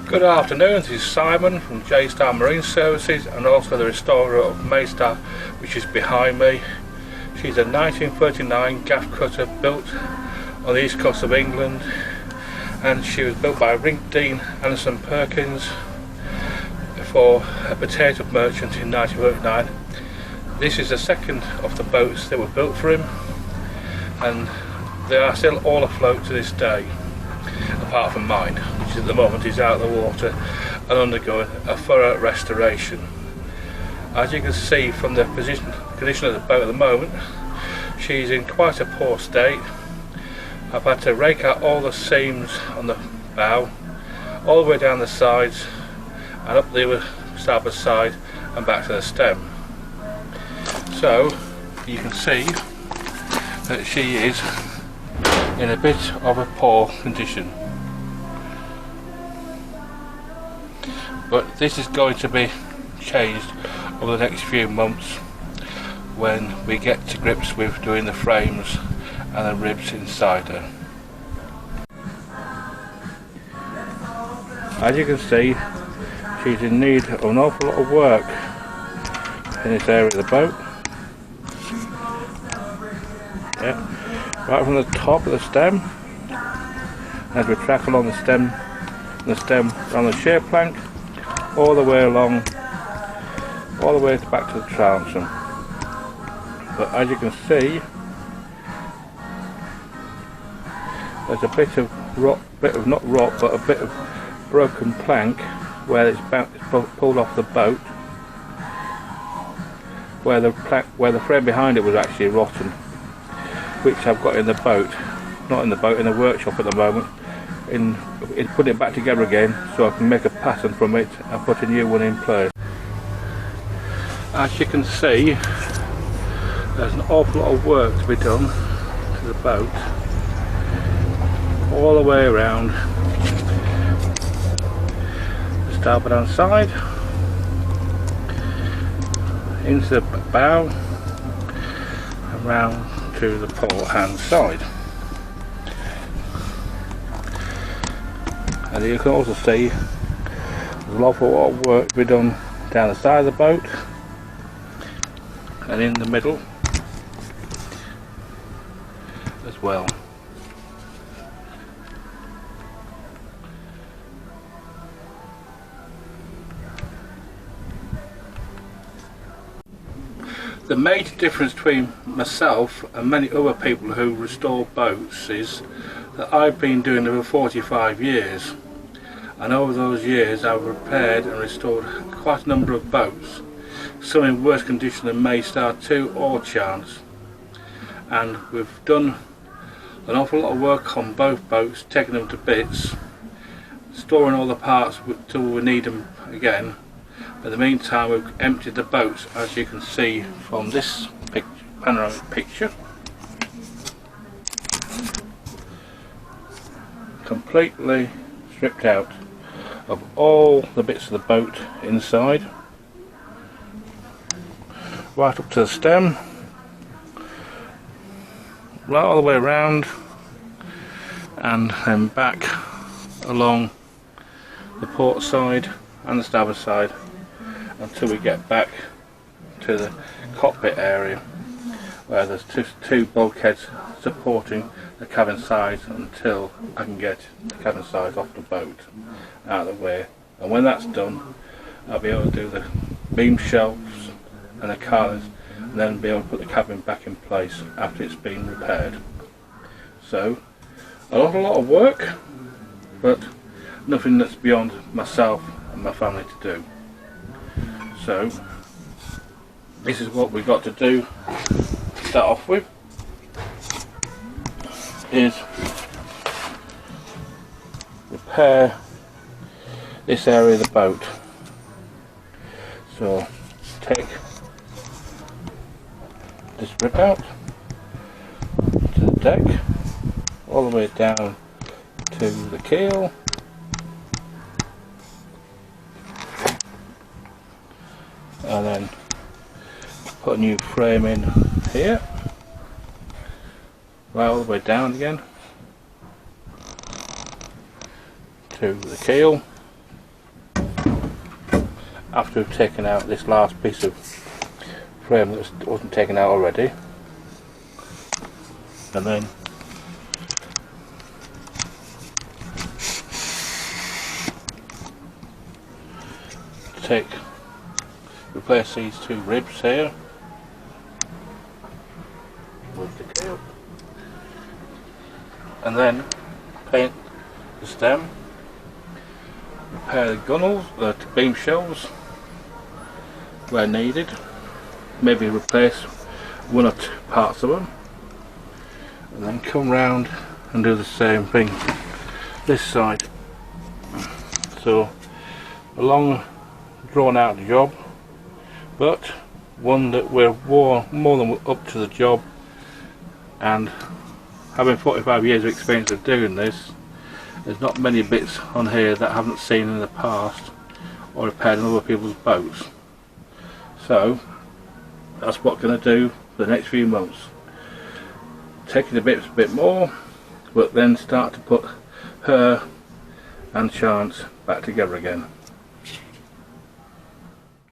Good afternoon, this is Simon from Mai Star Marine Services and also the restorer of Mai Star, which is behind me. She's a 1939 gaff cutter built on the east coast of England, and she was built by Dean Anderson Perkins for a potato merchant in 1939. This is the second of the boats that were built for him, and they are still all afloat to this day, apart from mine, which at the moment is out of the water and undergoing a thorough restoration. As you can see from the condition of the boat at the moment, she's in quite a poor state. I've had to rake out all the seams on the bow, all the way down the sides and up the other starboard side and back to the stem. So you can see that she is in a bit of a poor condition. But this is going to be changed over the next few months when we get to grips with doing the frames and the ribs inside her. As you can see, she's in need of an awful lot of work in this area of the boat. Yeah, right from the top of the stem, as we track along the stem on the shear plank, all the way along, all the way back to the transom. But as you can see, there's a bit of not rot, but a bit of broken plank where it's pulled off the boat, where the frame behind it was actually rotten, which I've got in the boat, not in the boat, in the workshop at the moment, in putting it back together again so I can make a pattern from it and put a new one in place. As you can see, there's an awful lot of work to be done to the boat, all the way around the starboard hand side, into the bow, and round to the port hand side. And you can also see there's an awful lot of work to be done down the side of the boat and in the middle as well. The major difference between myself and many other people who restore boats is that I've been doing it for 45 years, and over those years I've repaired and restored quite a number of boats, some in worse condition than Mai Star II or Chance, and we've done an awful lot of work on both boats, taking them to bits, storing all the parts till we need them again. In the meantime, we've emptied the boats, as you can see from this panoramic picture, completely stripped out of all the bits of the boat inside, right up to the stem, right all the way around, and then back along the port side and the starboard side until we get back to the cockpit area, where there's two bulkheads supporting the cabin sides until I can get the cabin sides off the boat out of the way. And when that's done, I'll be able to do the beam shelves and the collars, and then be able to put the cabin back in place after it's been repaired. So a lot of work, but nothing that's beyond myself and my family to do. So this is what we've got to do to start off with, is repair this area of the boat. So take this rip out to the deck, all the way down to the keel, and then put a new frame in here, right all the way down again to the keel, after we've taken out this last piece of frame that wasn't taken out already, and then replace these two ribs here with the keel, and then paint the stem, repair the gunnels, the beam shelves where needed, maybe replace one or two parts of them, and then come round and do the same thing this side. So a long drawn out job, but one that we're more than up to the job, and having 45 years of experience of doing this, there's not many bits on here that I haven't seen in the past or repaired on other people's boats. So that's what I'm going to do for the next few months, taking the bits a bit more, but then start to put her and Chance back together again.